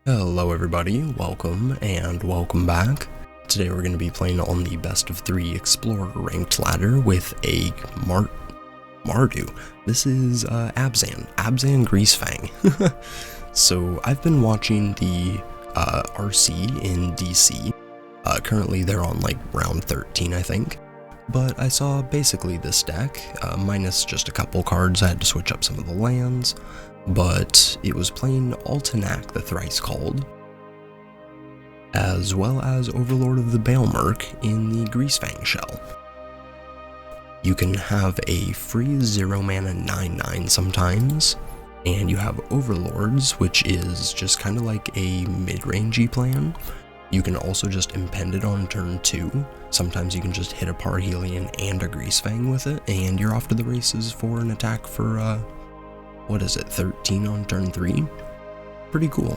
Hello everybody, welcome and welcome back. Today we're going to be playing on the best of 3 Explorer ranked ladder with a Mardu. This is Abzan Greasefang. So I've been watching the RC in DC. Currently they're on like round 13 I think. But I saw basically this deck, minus just a couple cards. I had to switch up some of the lands. But it was playing Altanak the Thrice Called, as well as Overlord of the Baelmerk in the Greasefang shell. You can have a free 0 mana 9/9 sometimes, and you have Overlords, which is just kind of like a mid-rangey plan. You can also just impend it on turn 2. Sometimes you can just hit a Parhelion and a Greasefang with it, and you're off to the races for an attack for, what is it, 13 on turn 3? Pretty cool.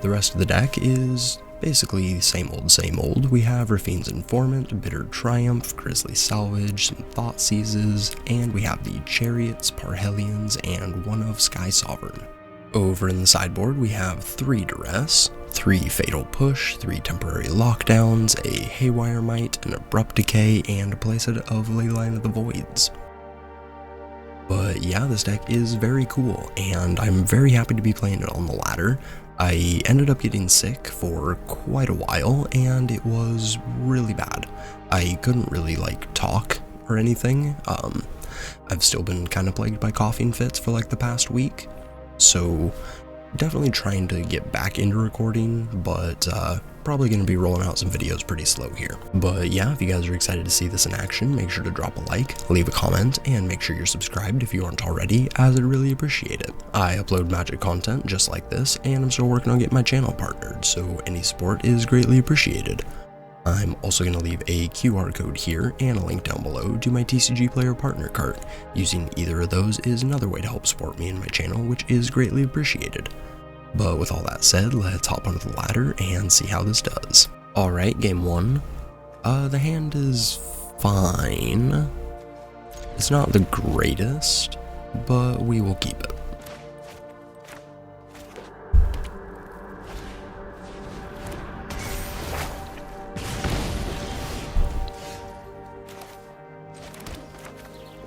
The rest of the deck is basically same old. We have Raffine's Informant, Bitter Triumph, Grisly Salvage, some Thought Seizes, and we have the Chariots, Parhelions, and one of Sky Sovereign. Over in the sideboard we have 3 Duress, 3 Fatal Push, 3 Temporary Lockdowns, a Haywire Might, an Abrupt Decay, and a playset of Leyline of the Voids. But yeah, this deck is very cool, and I'm very happy to be playing it on the ladder. I ended up getting sick for quite a while, and it was really bad. I couldn't really, talk or anything. I've still been kind of plagued by coughing fits for, the past week, so definitely trying to get back into recording, but probably going to be rolling out some videos pretty slow here. But yeah, if you guys are excited to see this in action, make sure to drop a like, leave a comment, and make sure you're subscribed if you aren't already, as I'd really appreciate it. I upload Magic content just like this, and I'm still working on getting my channel partnered, so any support is greatly appreciated. I'm also going to leave a QR code here and a link down below to my TCG Player Partner card. Using either of those is another way to help support me and my channel, which is greatly appreciated. But with all that said, let's hop onto the ladder and see how this does. Alright, game 1. The hand is fine. It's not the greatest, but we will keep it.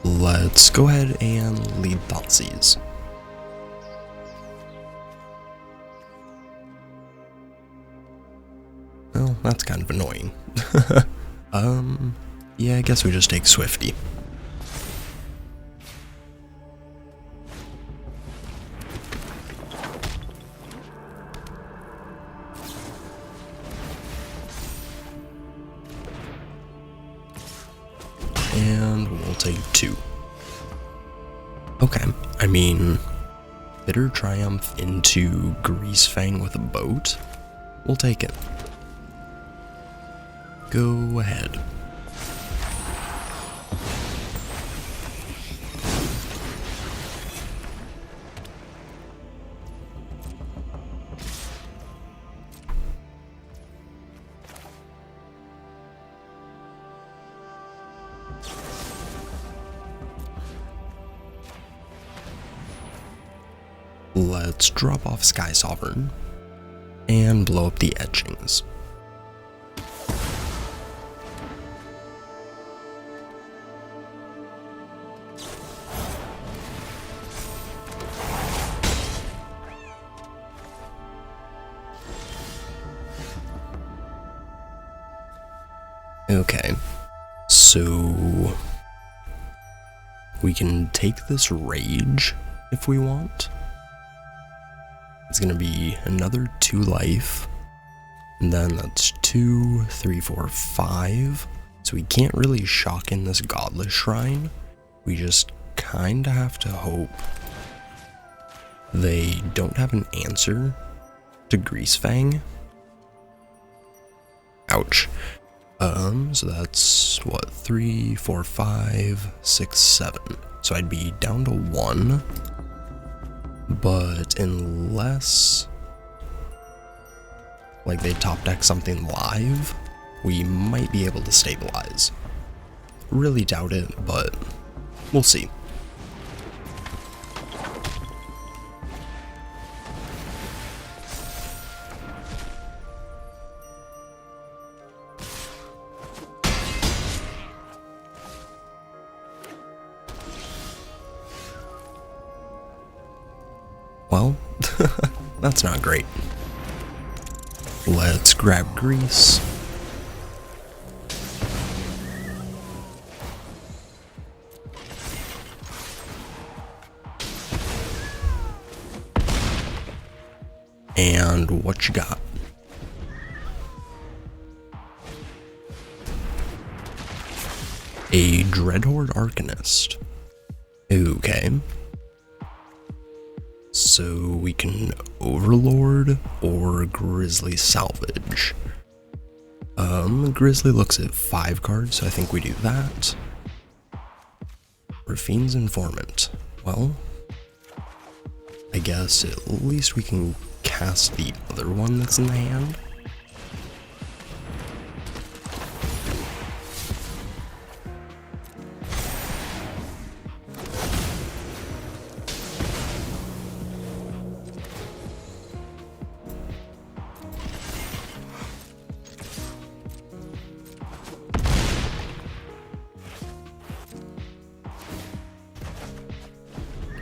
Let's go ahead and lead Thoughtseize. Well, that's kind of annoying. Yeah, I guess we just take Swifty. And we'll take 2. Okay, I mean, Bitter Triumph into Greasefang with a boat? We'll take it. Go ahead. Let's drop off Sky Sovereign and blow up the etchings. Okay, so we can take this Rage if we want. It's gonna be another 2 life, and then that's 2, 3, 4, 5. So we can't really shock in this Godless Shrine. We just kinda have to hope they don't have an answer to Greasefang. Ouch. So that's, what, 3, 4, 5, 6, 7. So I'd be down to 1. But unless, they top deck something live, we might be able to stabilize. Really doubt it, but we'll see. That's not great. Let's grab Grease. And what you got? A Dreadhorde Arcanist. Okay. So we can Overlord or Grizzly Salvage. Grizzly looks at 5 cards, so I think we do that. Rafine's Informant. Well, I guess at least we can cast the other one that's in the hand.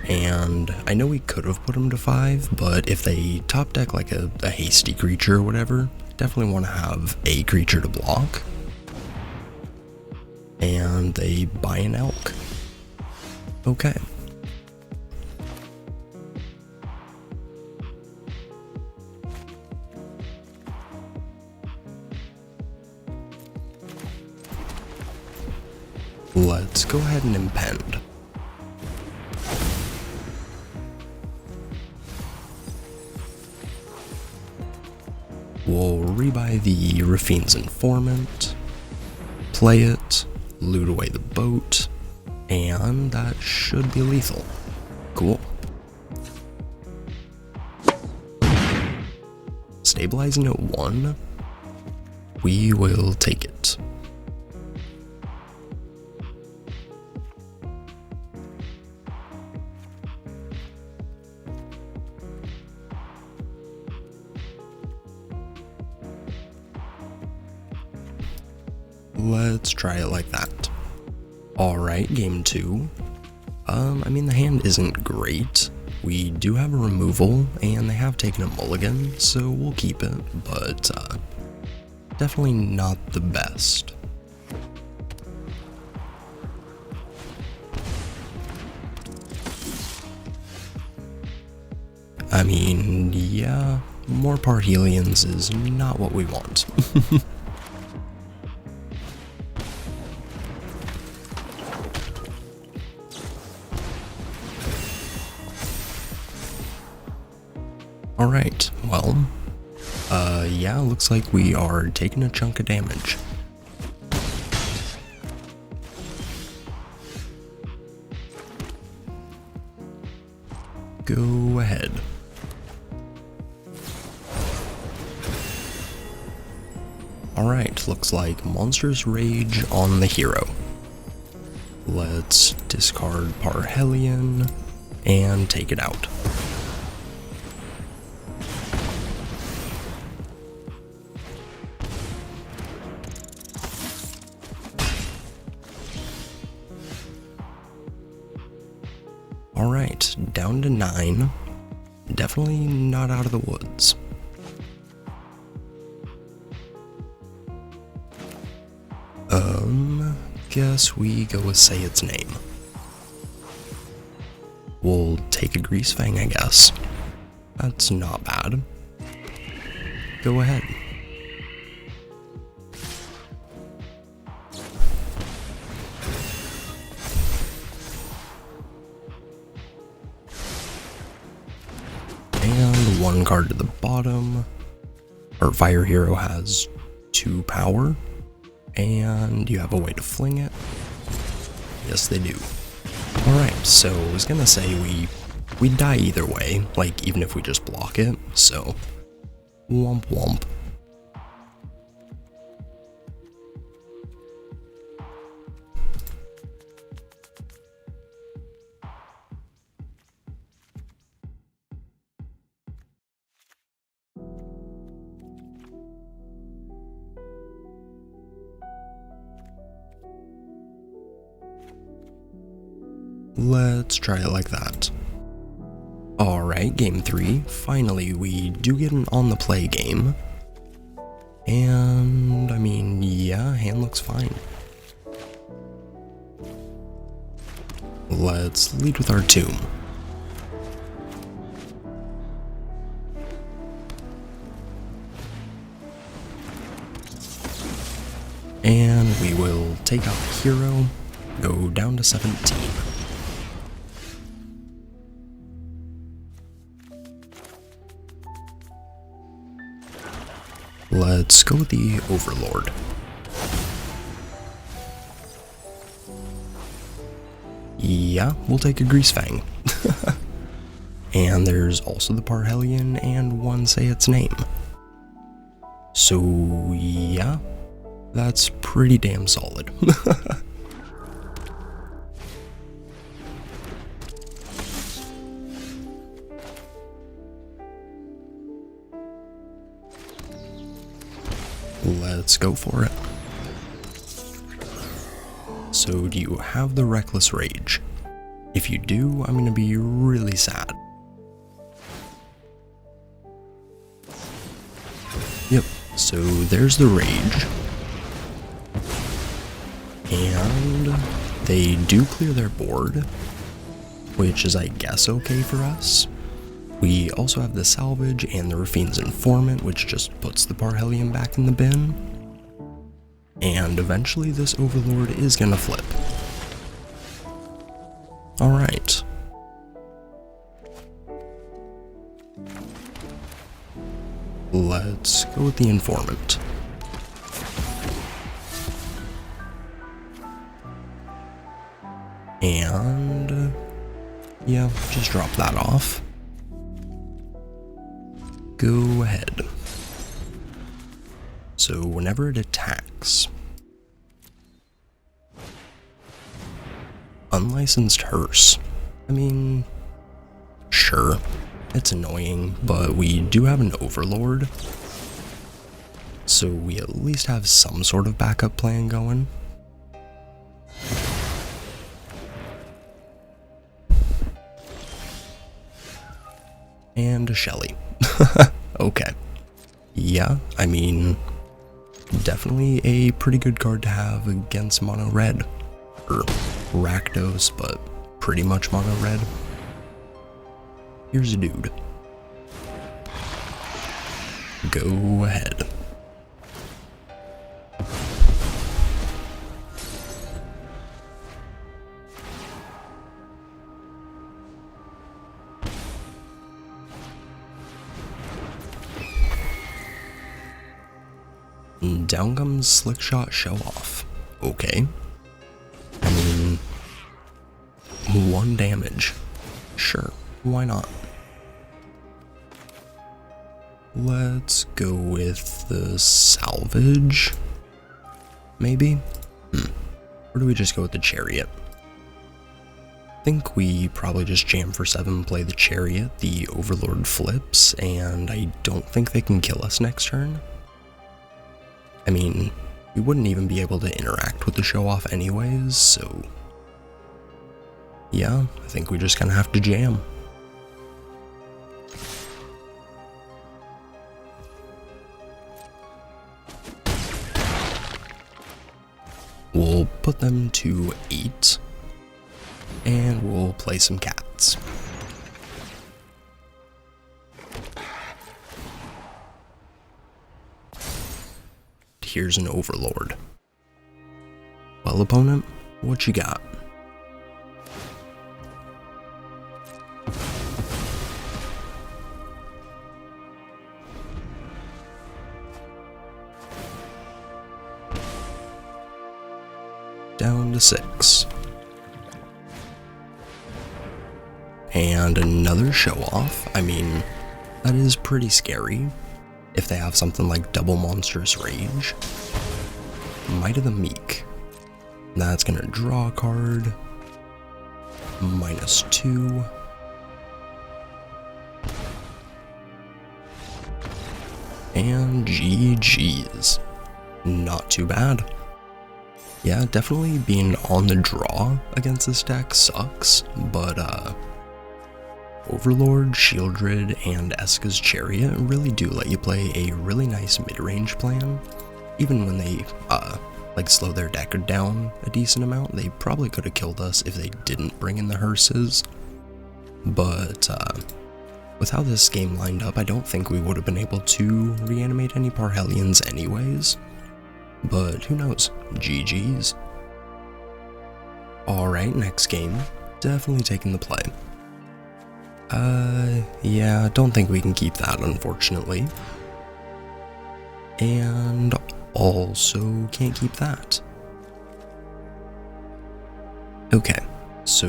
And I know we could have put them to 5, but if they top deck like a hasty creature or whatever, definitely want to have a creature to block. And they buy an elk. Okay. Let's go ahead and impend. We'll rebuy the Rafine's Informant, play it, loot away the boat, and that should be lethal. Cool. Stabilizing at 1, we will take it. Let's try it like that. Alright, game 2. I mean, the hand isn't great. We do have a removal, and they have taken a mulligan, so we'll keep it, but definitely not the best. I mean, yeah, more Parhelions is not what we want. Alright, well, yeah, looks like we are taking a chunk of damage. Go ahead. Alright, looks like Monstrous Rage on the hero. Let's discard Parhelion and take it out. Alright, down to 9. Definitely not out of the woods. Guess we go with Say Its Name. We'll take a Greasefang, I guess. That's not bad. Go ahead. And 1 card to the bottom. Our fire hero has 2 power. And you have a way to fling it. Yes, they do. Alright, so I was gonna say we'd die either way, like even if we just block it, so womp womp. Let's try it like that. Alright, game 3. Finally, we do get an on-the-play game. And, I mean, yeah, hand looks fine. Let's lead with our tomb. And we will take out the hero, go down to 17. Let's go with the Overlord. Yeah, we'll take a Greasefang. And there's also the Parhelion and one say its name. So yeah, that's pretty damn solid. Let's go for it. So do you have the Reckless Rage? If you do, I'm gonna be really sad. Yep, so there's the Rage. And they do clear their board, which is I guess okay for us. We also have the Salvage and the Rafine's Informant, which just puts the Parhelion back in the bin. And eventually this Overlord is gonna flip. Alright. Let's go with the Informant. And yeah, just drop that off. Go ahead. So whenever it attacks, unlicensed hearse. I mean, sure, it's annoying, but we do have an Overlord, so we at least have some sort of backup plan going. And a Shelly. Okay. Yeah, I mean, definitely a pretty good card to have against mono red. Or Rakdos, but pretty much mono red. Here's a dude. Go ahead. Down comes Slick Shot Show Off. Okay. I mean, 1 damage. Sure, why not? Let's go with the Salvage. Maybe? Or do we just go with the Chariot? I think we probably just jam for 7, play the Chariot, the Overlord flips, and I don't think they can kill us next turn. I mean, we wouldn't even be able to interact with the show off anyways, so yeah, I think we just kind of have to jam. We'll put them to 8, and we'll play some cats. Here's an Overlord. Well, opponent, what you got? Down to 6. And another show off. I mean, that is pretty scary. If they have something like double Monstrous Rage. Might of the Meek. That's gonna draw a card. -2. And GG's. Not too bad. Yeah, definitely being on the draw against this deck sucks, but Overlord, Shieldred, and Eska's Chariot really do let you play a really nice mid-range plan. Even when they, like slow their deck down a decent amount, they probably could have killed us if they didn't bring in the hearses. But, with how this game lined up, I don't think we would have been able to reanimate any Parhellions anyways. But who knows? GG's. Alright, next game. Definitely taking the play. Yeah, don't think we can keep that, unfortunately. And also can't keep that. Okay, so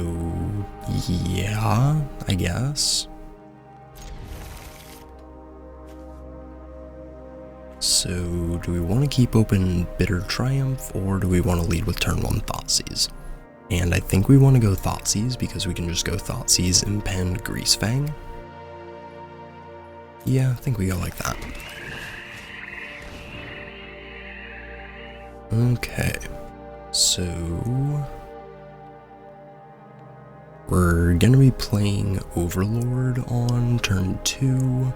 yeah, I guess. So do we want to keep open Bitter Triumph, or do we want to lead with turn 1 Thoughtseize? And I think we want to go Thoughtseize because we can just go Thoughtseize, Impend, Greasefang. Yeah, I think we go like that. Okay, so we're gonna be playing Overlord on turn 2.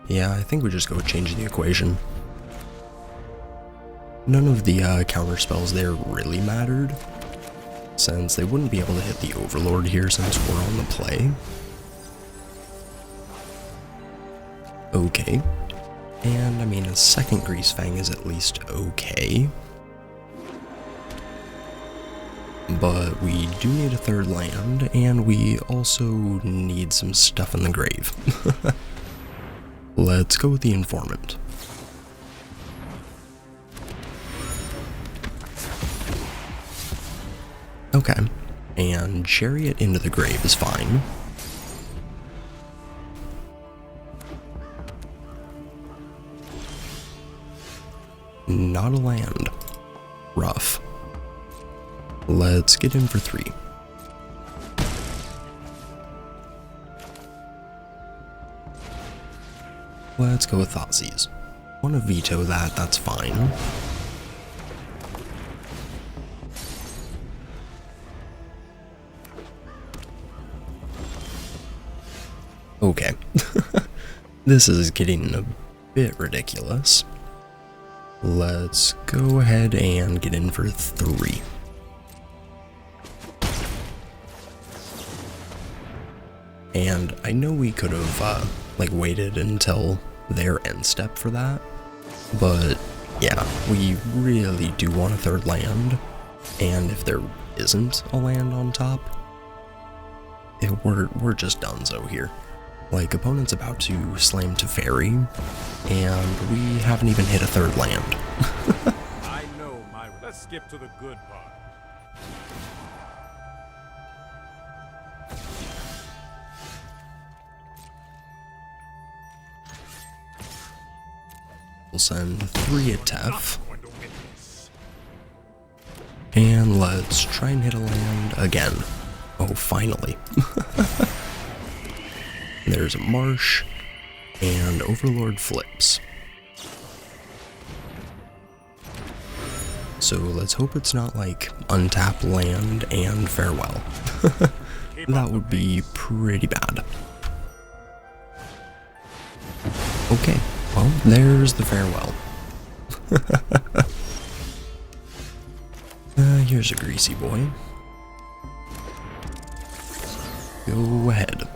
Yeah, I think we just go with changing the equation. None of the counter spells there really mattered, since they wouldn't be able to hit the Overlord here since we're on the play. Okay, and I mean a second Greasefang is at least okay. But we do need a third land, and we also need some stuff in the grave. Let's go with the Informant. Okay, and Chariot into the grave is fine. Not a land. Rough. Let's get in for 3. Let's go with Thoughtseize. Want to veto that, that's fine. Okay. This is getting a bit ridiculous. Let's go ahead and get in for 3. And I know we could have, like, waited until their end step for that, but yeah, we really do want a third land, and if there isn't a land on top, we're just donezo here. Like, opponent's about to slam to Fairy, and we haven't even hit a third land. I know, Myra. Let's skip to the good part. We'll send 3 at Tef. And let's try and hit a land again. Oh, finally. There's a Marsh, and Overlord flips. So let's hope it's not like untap land and farewell. That would be pretty bad. Okay, well, there's the farewell. Here's a greasy boy. Go ahead.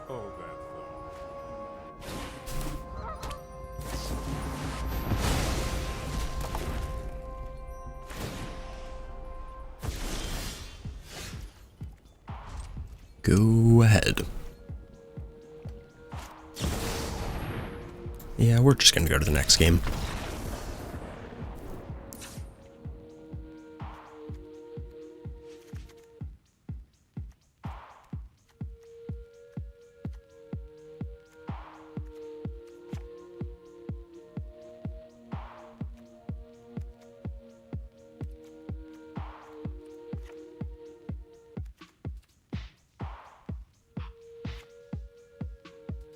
Oh, that Go ahead. Yeah, we're just gonna go to the next game.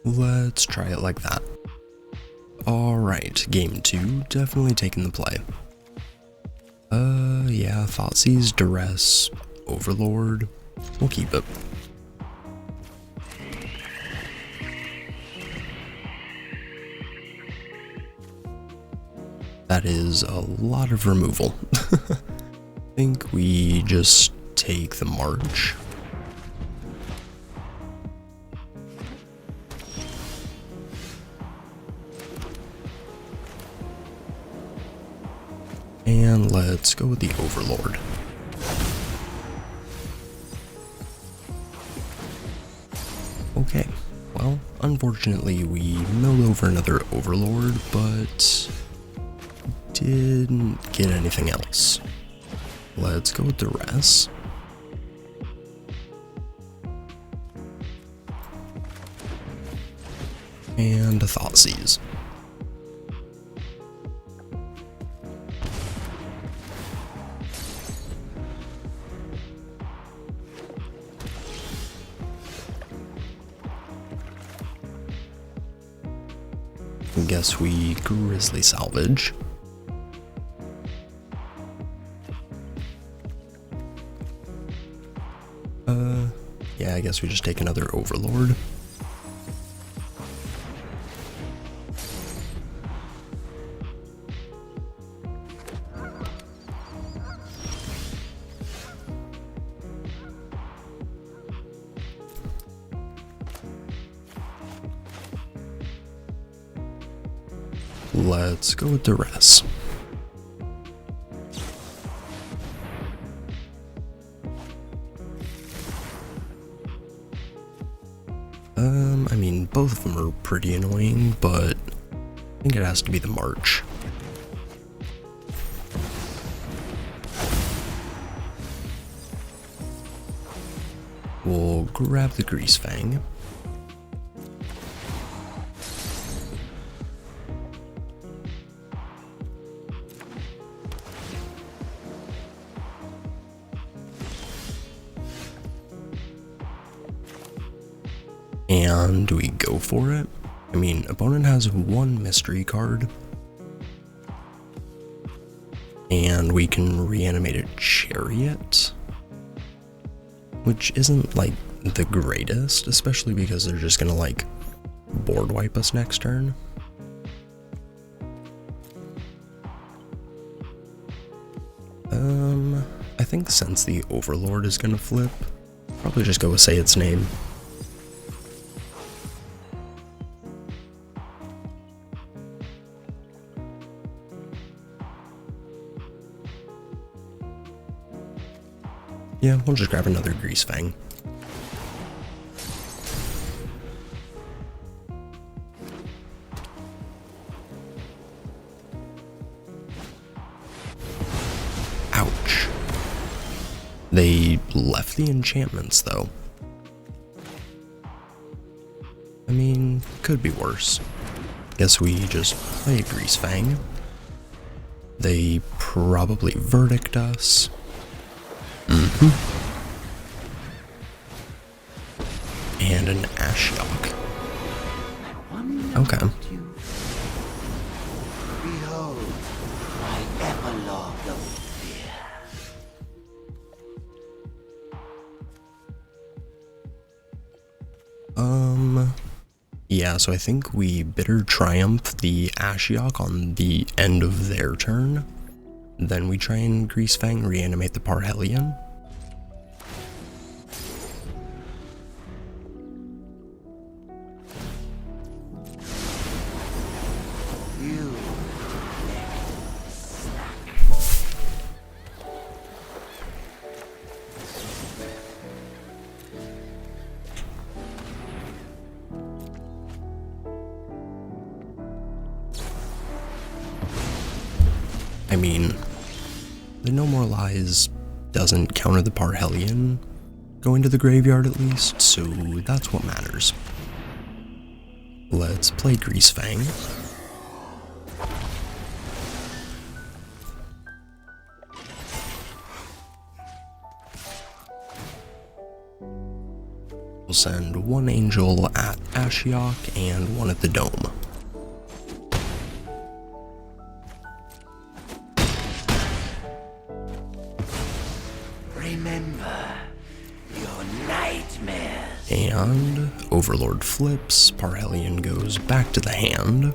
Let's try it like that. Alright, game 2, definitely taking the play. Yeah, Thoughtseize, Duress, Overlord, we'll keep it. That is a lot of removal. I think we just take the March. And let's go with the Overlord. Okay, well, unfortunately we milled over another Overlord, but didn't get anything else. Let's go with Duress. And a Thoughtseize. I guess we Grizzly Salvage. Yeah, I guess we just take another Overlord. Let's go with Duress. I mean, both of them are pretty annoying, but I think it has to be the March. We'll grab the Greasefang. And we go for it. I mean, opponent has one mystery card. And we can reanimate a Chariot. Which isn't, like, the greatest, especially because they're just gonna, like, board wipe us next turn. I think since the Overlord is gonna flip, probably just go with Say Its Name. Yeah, we'll just grab another Greasefang. Ouch. They left the enchantments, though. I mean, could be worse. Guess we just play a Greasefang. They probably Verdict us. And an Ashiok. Okay. Behold, my epilogue of fear. Yeah, so I think we Bitter Triumph the Ashiok on the end of their turn. Then we try and Greasefang reanimate the Parhelion. I mean, the No More Lies doesn't counter the Parhelion going to the graveyard at least, so that's what matters. Let's play Greasefang. We'll send one angel at Ashiok and one at the dome. Remember your nightmares. And Overlord flips, Parhelion goes back to the hand.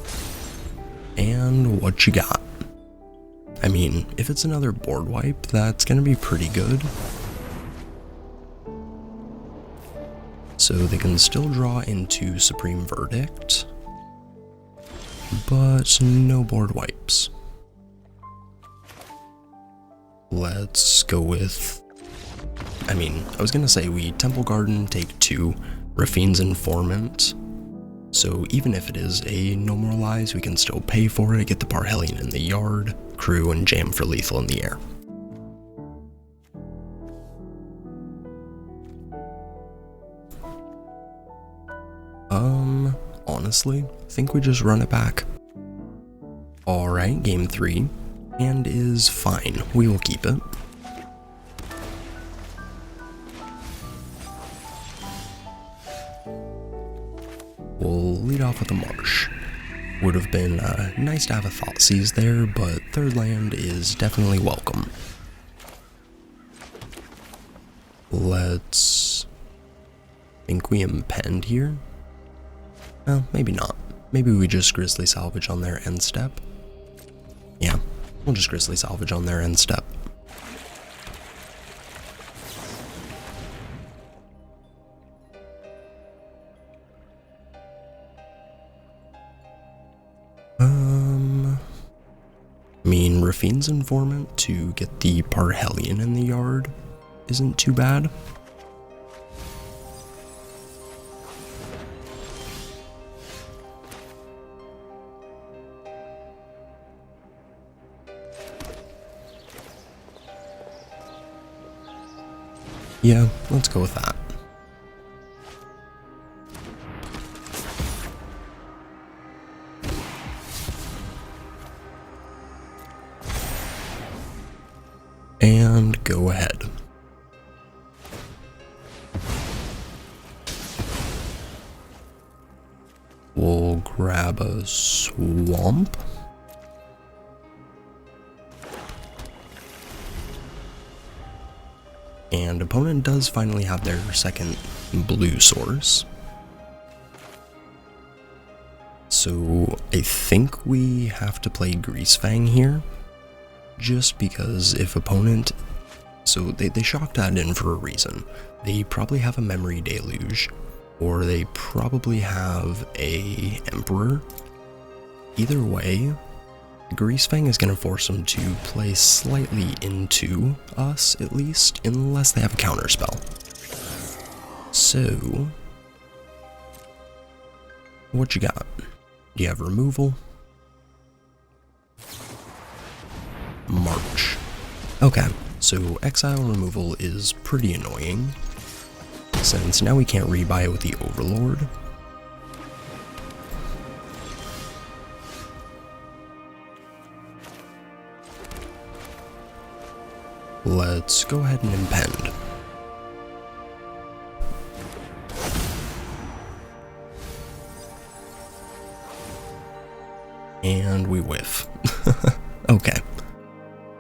And what you got? I mean, if it's another board wipe, that's gonna be pretty good. So they can still draw into Supreme Verdict, but no board wipes. Let's go with, I was gonna say we Temple Garden, take 2, Rafine's Informant. So even if it is a no more lies, we can still pay for it, get the Parhelion in the yard, crew, and jam for lethal in the air. Honestly, I think we just run it back. Alright, game 3, and is fine. We will keep it. We'll lead off with a marsh. Would have been nice to have a Thoughtseize there, but third land is definitely welcome. Let's... think we impend here? Well, maybe not. Maybe we just Grizzly Salvage on their end step. Yeah, we'll just Grizzly Salvage on their end step. I mean, Rafine's Informant to get the Parhelion in the yard isn't too bad. Yeah, let's go with that. And go ahead. We'll grab a swamp. And opponent does finally have their second blue source. So I think we have to play Greasefang here. Just because if opponent... So they shocked that in for a reason. They probably have a Memory Deluge. Or they probably have a Emperor. Either way, Greasefang is going to force them to play slightly into us, at least, unless they have a counterspell. So, what you got? Do you have removal? March. Okay, so exile removal is pretty annoying, since now we can't rebuy it with the Overlord. Let's go ahead and impend. And we whiff. Okay.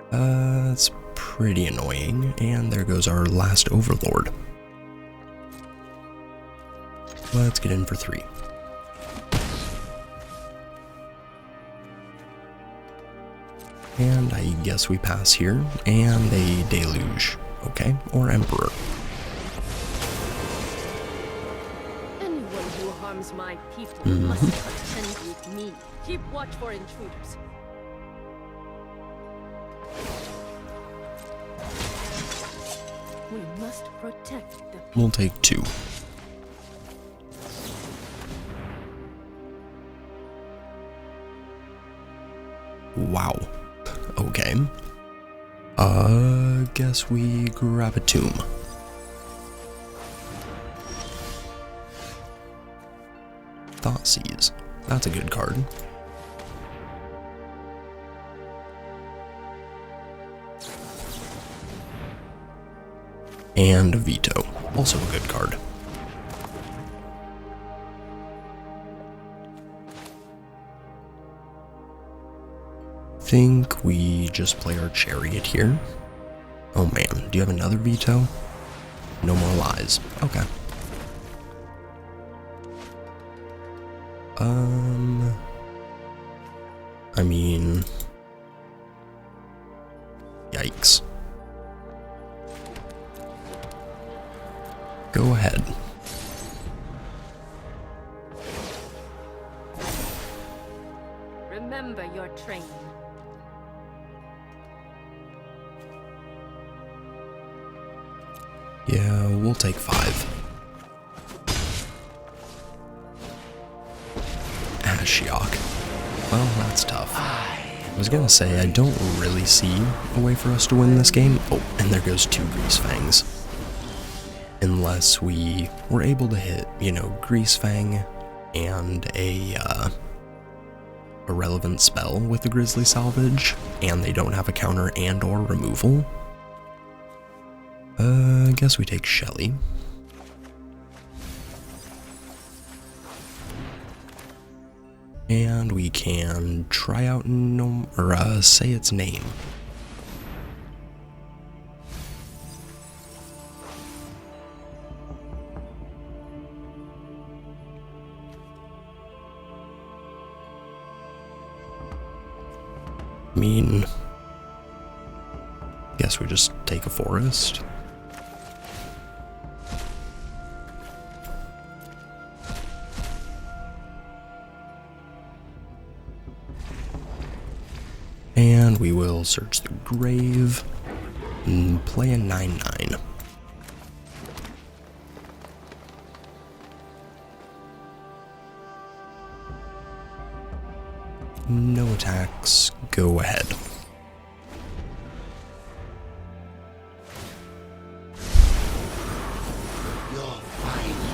That's pretty annoying, and there goes our last Overlord. Let's get in for 3. And I guess we pass here, and a Deluge, okay, or Emperor. Anyone who harms my people must contend with me. Keep watch for intruders. We must protect the people. We'll take 2. Wow. Okay. Guess we grab a Tomb. Thoughtseize. That's a good card. And a Veto. Also a good card. think we just play our chariot here. Oh man, do you have another veto? No more lies. Okay. I mean... Yikes. Go ahead. Remember your training. Yeah, we'll take 5. Ashiok. Well, that's tough. I was gonna say, I don't really see a way for us to win this game. Oh, and there goes 2 Greasefangs. Unless we were able to hit, you know, Greasefang and a relevant spell with the Grizzly Salvage, and they don't have a counter and or removal. I guess we take Shelly. And we can try out say its name. I mean, guess we just take a forest. And we will search the grave and play a 9/9. No attacks, go ahead. Your final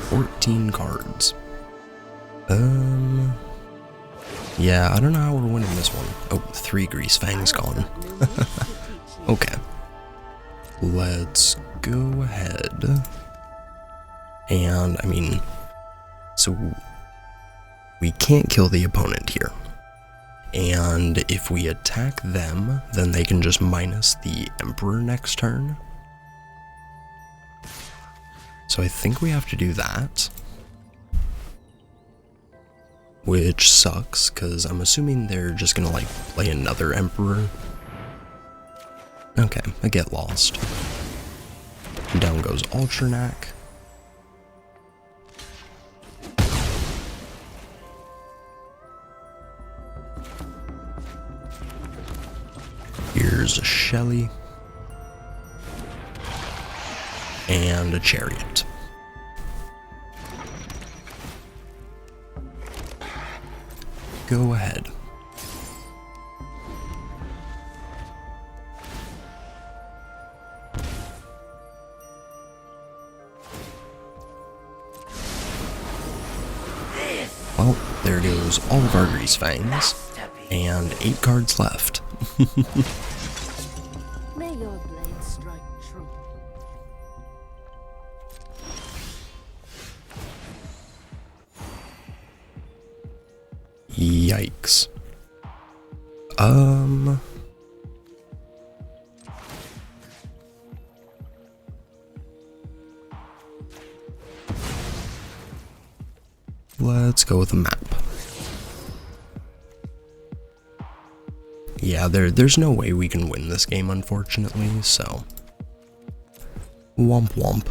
14 cards. Yeah, I don't know how we're winning this one. Oh, 3 Greasefangs gone. Okay. Let's go ahead. And, I mean, so we can't kill the opponent here. And if we attack them, then they can just minus the Emperor next turn. So I think we have to do that. Which sucks, because I'm assuming they're just gonna, like, play another Emperor. Okay, I get lost. Down goes Ultranak. Here's a Shelly. And a Chariot. Go ahead. Well, there goes all of our Greasefangs, and 8 cards left. May your blade strike true. Yikes. Let's go with a map. Yeah, there's no way we can win this game, unfortunately, so... Womp womp.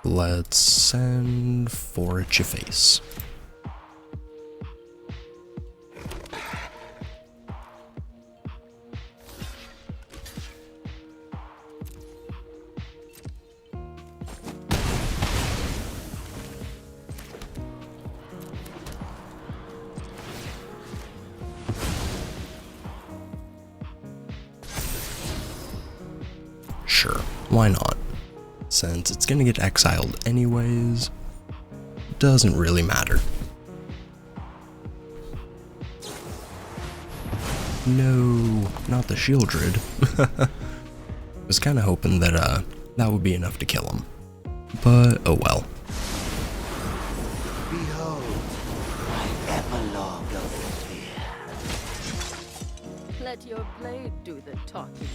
Let's send for at your face. Sure, why not? Since it's gonna get exiled anyways, doesn't really matter. No, not the Shieldred. Was kinda hoping that that would be enough to kill him. But oh well. behold. let your blade do the talking.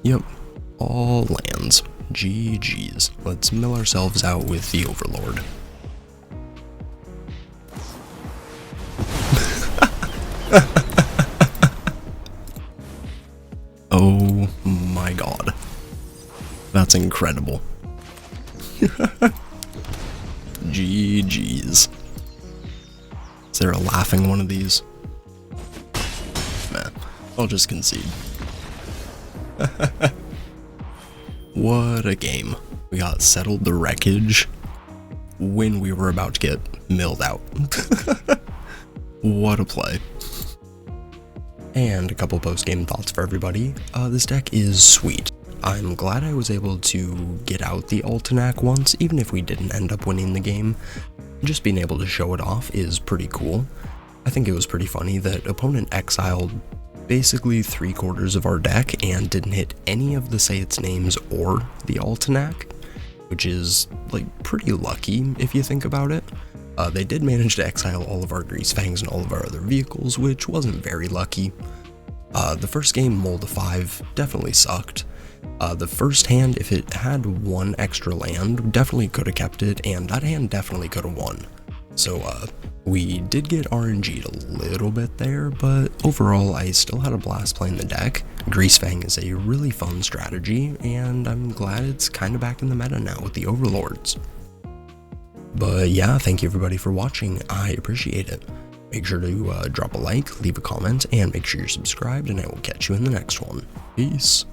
Yep, all lands. GG's. Let's mill ourselves out with the Overlord. Oh my god. That's incredible. GG's. Is there a laughing one of these? Nah, I'll just concede. What a game. We got settled the wreckage when we were about to get milled out. What a play. And a couple post-game thoughts for everybody. This deck is sweet. I'm glad I was able to get out the Altenac once, even if we didn't end up winning the game. Just being able to show it off is pretty cool. I think it was pretty funny that opponent exiled basically 3/4 of our deck and didn't hit any of the Say Its Names or the Altenac, which is like pretty lucky if you think about it. They did manage to exile all of our Greasefangs and all of our other vehicles, which wasn't very lucky. The first game, Mold of 5, definitely sucked. The first hand, if it had one extra land, definitely could have kept it, and that hand definitely could have won. So we did get RNG'd a little bit there, but overall I still had a blast playing the deck. Greasefang is a really fun strategy, and I'm glad it's kind of back in the meta now with the Overlords. But yeah, thank you everybody for watching, I appreciate it. Make sure to drop a like, leave a comment, and make sure you're subscribed, and I will catch you in the next one. Peace.